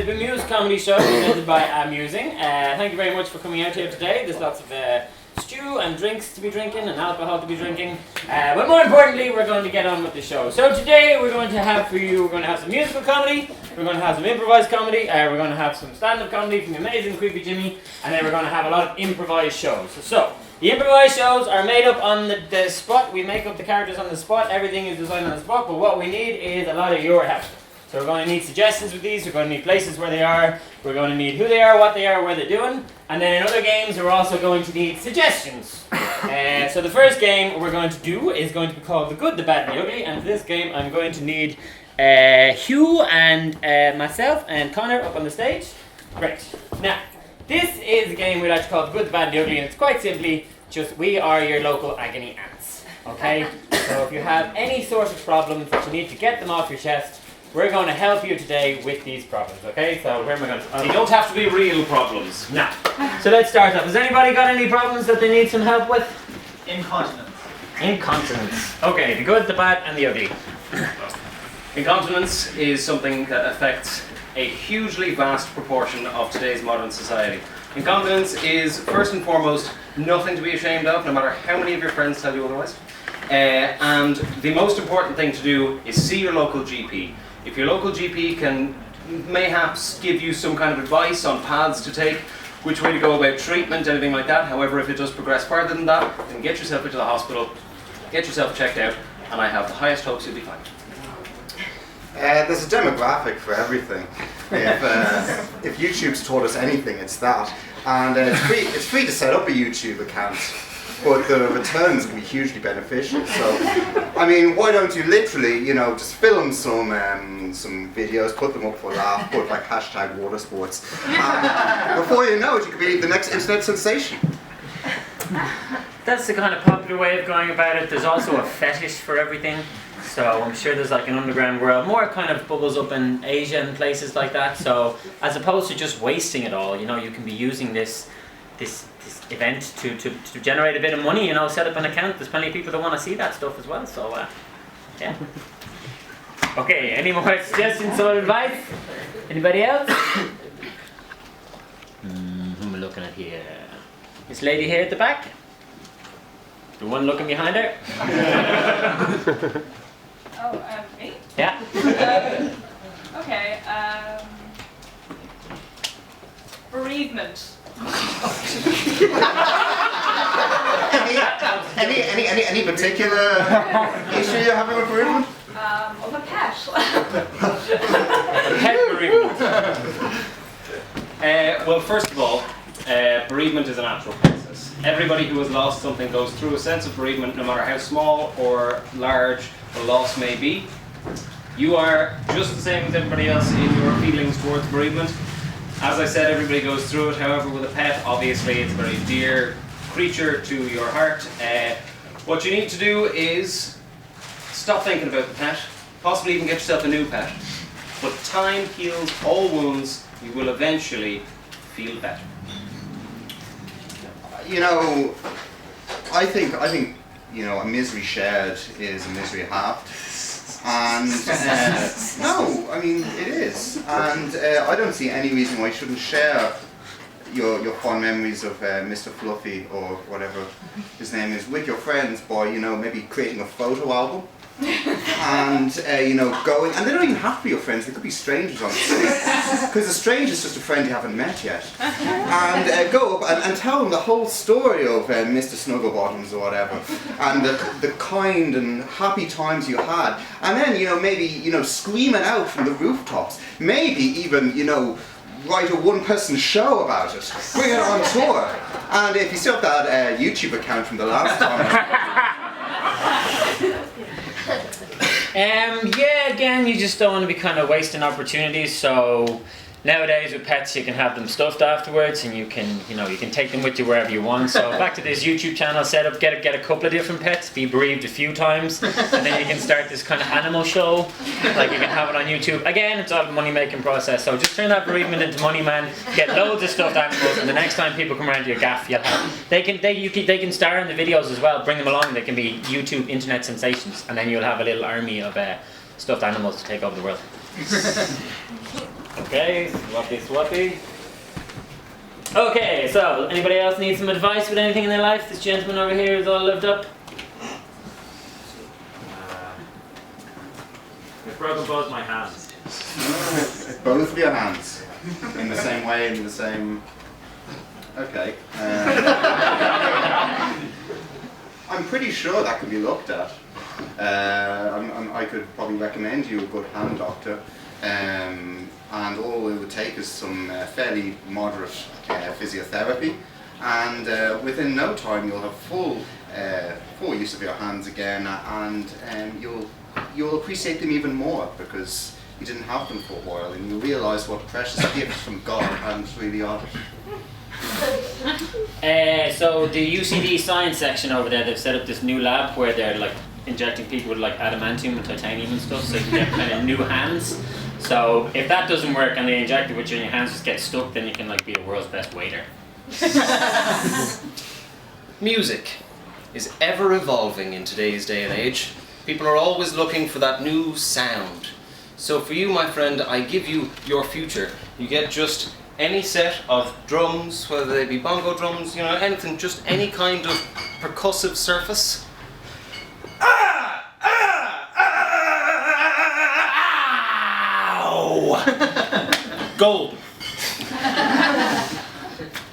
the Bmused comedy show presented by Amusing. Thank you very much for coming out here today. There's lots of stew and drinks to be drinking and alcohol to be drinking. But more importantly, we're going to get on with the show. So today we're going to have for you, we're going to have some musical comedy, we're going to have some improvised comedy, we're going to have some stand-up comedy from the amazing Creepy Jimmy, and then we're going to have a lot of improvised shows. So the improvised shows are made up on the spot. We make up the characters on the spot. Everything is designed on the spot, but what we need is a lot of your help. So we're going to need suggestions with these, we're going to need places where they are, we're going to need who they are, what they are, where they're doing, and then in other games we're also going to need suggestions. So the first game we're going to do is going to be called The Good, The Bad and The Ugly, and for this game I'm going to need Hugh and myself and Connor up on the stage. Great. Now, this is a game we like to call The Good, The Bad and The Ugly, and it's quite simply just we are your local agony ants. Okay? So if you have any sort of problems that you need to get them off your chest, we're going to help you today with these problems, okay? So where am I going to... They don't have to be real problems. No. So let's start off. Has anybody got any problems that they need some help with? Incontinence. Incontinence. Okay, the good, the bad, and the ugly. Incontinence is something that affects a hugely vast proportion of today's modern society. Incontinence is, first and foremost, nothing to be ashamed of, no matter how many of your friends tell you otherwise. And the most important thing to do is see your local GP. If your local GP can mayhaps give you some kind of advice on paths to take, which way to go about treatment, anything like that. However, if it does progress further than that, then get yourself into the hospital, get yourself checked out, and I have the highest hopes you'll be fine. There's a demographic for everything. If YouTube's taught us anything, it's that. And it's free to set up a YouTube account, but the returns can be hugely beneficial. So, I mean, why don't you literally, just film some videos, put them up for a laugh, put like #watersports. Before you know it, you could be the next internet sensation. That's the kind of popular way of going about it. There's also a fetish for everything. So I'm sure there's like an underground world, more kind of bubbles up in Asia and places like that. So as opposed to just wasting it all, you can be using this event to generate a bit of money, set up an account. There's plenty of people that want to see that stuff as well, so yeah. Okay, any more suggestions or advice? Anybody else? Who am I looking at here? This lady here at the back? The one looking behind her? Me? Yeah. Okay, bereavement. Any particular issue you're having with bereavement? Of a pet. Pet bereavement. Well, first of all, bereavement is a natural process. Everybody who has lost something goes through a sense of bereavement, no matter how small or large the loss may be. You are just the same as everybody else in your feelings towards bereavement. As I said, everybody goes through it. However, with a pet, obviously it's a very dear creature to your heart. What you need to do is stop thinking about the pet, possibly even get yourself a new pet. But time heals all wounds. You will eventually feel better. I think a misery shared is a misery halved. And no, I mean it is, and I don't see any reason why you shouldn't share your fond memories of Mr. Fluffy or whatever his name is with your friends by maybe creating a photo album and going, and they don't even have to be your friends, they could be strangers on the street, because a stranger is just a friend you haven't met yet, and go up and tell them the whole story of Mr. Snugglebottoms or whatever, and the kind and happy times you had, and then maybe scream it out from the rooftops, maybe even write a one-person show about it, bring it on tour, and if you still have that YouTube account from the last time. Yeah, again, you just don't want to be kind of wasting opportunities. So nowadays with pets, you can have them stuffed afterwards, and you can take them with you wherever you want. So back to this YouTube channel setup, get a couple of different pets, be bereaved a few times, and then you can start this kind of animal show. Like you can have it on YouTube. Again, it's all a money-making process. So just turn that bereavement into money, man. Get loads of stuffed animals, and the next time people come around to your gaff, you'll have they can star in the videos as well. Bring them along. They can be YouTube internet sensations, and then you'll have a little army of stuffed animals to take over the world. Okay, swappy. Okay, so anybody else need some advice with anything in their life? This gentleman over here is all lived up. I've broken both my hands. Both of your hands in the same way, in the same. Okay. I'm pretty sure that could be looked at. I could probably recommend you a good hand doctor, and all it would take is some fairly moderate physiotherapy, and within no time you'll have full use of your hands again, and you'll appreciate them even more because you didn't have them for a while, and you'll realise what precious gifts from God hands really are. So the UCD science section over there, they've set up this new lab where they're like injecting people with like adamantium and titanium and stuff, so you can get kind of new hands. So if that doesn't work and they inject it with you and your hands just get stuck, then you can like be the world's best waiter. Music is ever evolving in today's day and age. People are always looking for that new sound. So for you, my friend, I give you your future. You get just any set of drums, whether they be bongo drums, you know, anything, just any kind of percussive surface. Ow! Gold.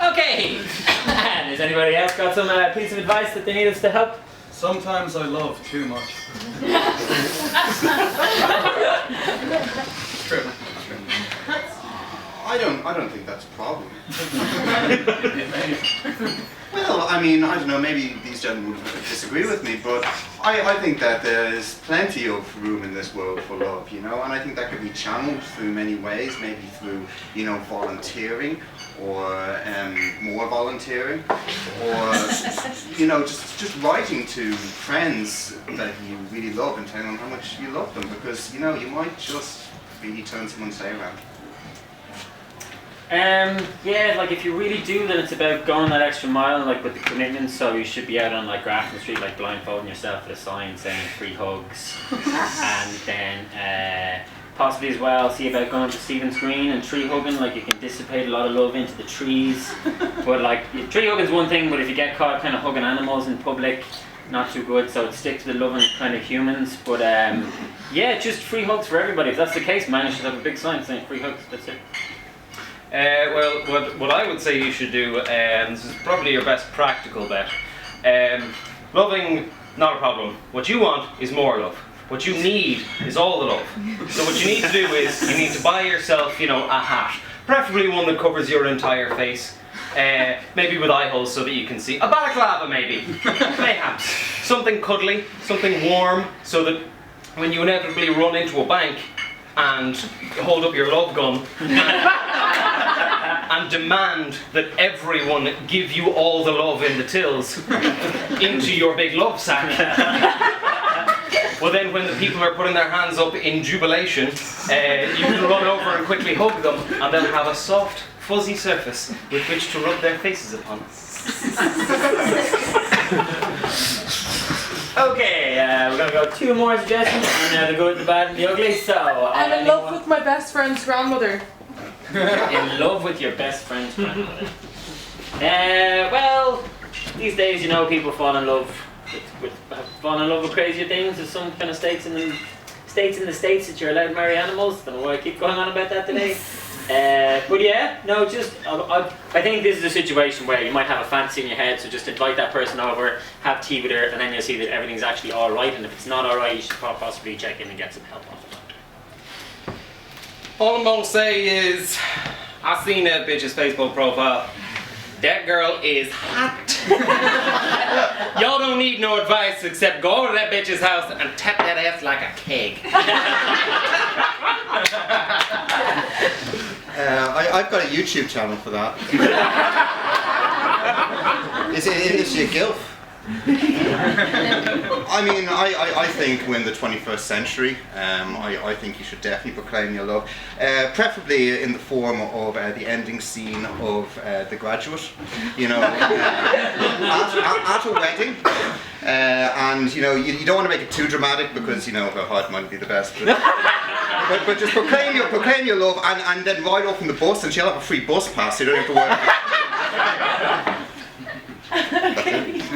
Okay. And has anybody else got some piece of advice that they need us to help? Sometimes I love too much. True. I don't think that's a problem. Well, I mean, I don't know, maybe these gentlemen would disagree with me, but I think that there's plenty of room in this world for love, you know, and I think that could be channeled through many ways, maybe through, you know, volunteering, or more volunteering, or, you know, just writing to friends that you really love and telling them how much you love them, because, you know, you might just really turn someone's day around. Yeah, like if you really do, then it's about going that extra mile, like with the commitment. So you should be out on like Grafton Street, like blindfolding yourself with a sign saying free hugs, and then possibly as well see about going to Stephen's Green and tree hugging. Like you can dissipate a lot of love into the trees. But like tree hugging's one thing, but if you get caught kind of hugging animals in public, not too good. So it sticks with loving kind of humans. But yeah, just free hugs for everybody. If that's the case, man, you should have a big sign saying free hugs. That's it. Well, what I would say you should do, this is probably your best practical bet. Loving, not a problem. What you want is more love. What you need is all the love. So what you need to do is, you need to buy yourself, you know, a hat. Preferably one that covers your entire face. Maybe with eye holes so that you can see. A balaclava maybe. Mayhaps. Something cuddly, something warm, so that when you inevitably run into a bank and hold up your love gun and demand that everyone give you all the love in the tills into your big love sack. Well then when the people are putting their hands up in jubilation, you can run over and quickly hug them, and they'll have a soft, fuzzy surface with which to rub their faces upon. Okay, we're gonna go two more suggestions, and now the good, the bad, and the ugly. So, I'm in love with my best friend's grandmother. In love with your best friend's grandmother. Well, these days, you know, people fall in love with crazier things. There's some kind of states in the states that you're allowed to marry animals. Don't know why I keep going on about that today. But yeah, no, just I think this is a situation where you might have a fantasy in your head, so just invite that person over, have tea with her, and then you'll see that everything's actually all right. And if it's not all right, you should possibly check in and get some help off the doctor. All I'm gonna say is, I seen that bitch's Facebook profile. That girl is hot. Y'all don't need no advice except go over to that bitch's house and tap that ass like a keg. I've got a YouTube channel for that. Is she a gilf? I mean, I think we're in the 21st century. I think you should definitely proclaim your love, preferably in the form of the ending scene of The Graduate. You know, at a wedding, and you know you don't want to make it too dramatic because you know her heart might be the best. But but just proclaim your love and then ride off in the bus and she'll have a free bus pass so you don't have to worry.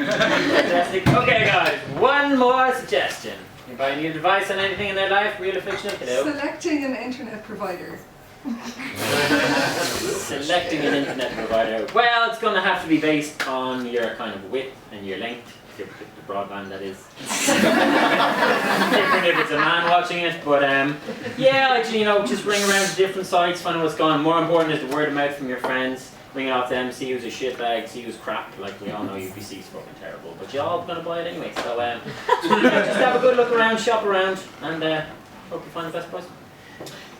Fantastic. Okay, guys, one more suggestion. Anybody need advice on anything in their life, real or fictional? Hello. Selecting an internet provider. Selecting an internet provider. Well, it's going to have to be based on your kind of width and your length. If you're the broadband, that is. Different if it's a man watching it, but yeah, actually, just ring around to different sites, find out what's going on. More important is the word of mouth from your friends. Ring it off them, see who's a shitbag, see who's crap. Like we all know UPC's fucking terrible, but y'all gonna buy it anyway. So just have a good look around, shop around, and hope you find the best price.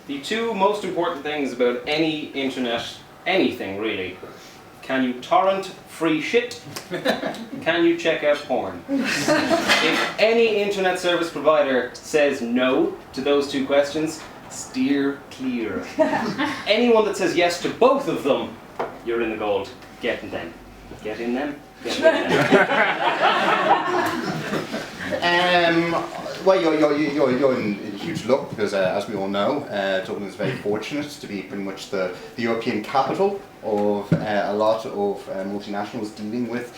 The two most important things about any internet, anything really. Can you torrent free shit? Can you check out porn? If any internet service provider says no to those two questions, steer clear. Anyone that says yes to both of them, you're in the gold. Get in them. Get in them. Get in them. Well, you're in huge luck because, as we all know, Dublin is very fortunate to be pretty much the European capital of a lot of multinationals dealing with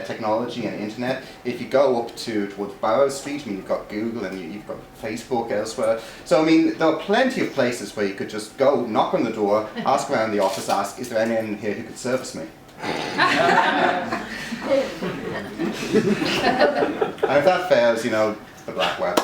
technology and internet. If you go up towards Barrow Street, I mean, you've got Google and you've got Facebook elsewhere. So, I mean, there are plenty of places where you could just go, knock on the door, ask around the office, ask, is there anyone here who could service me? And if that fails, the black web.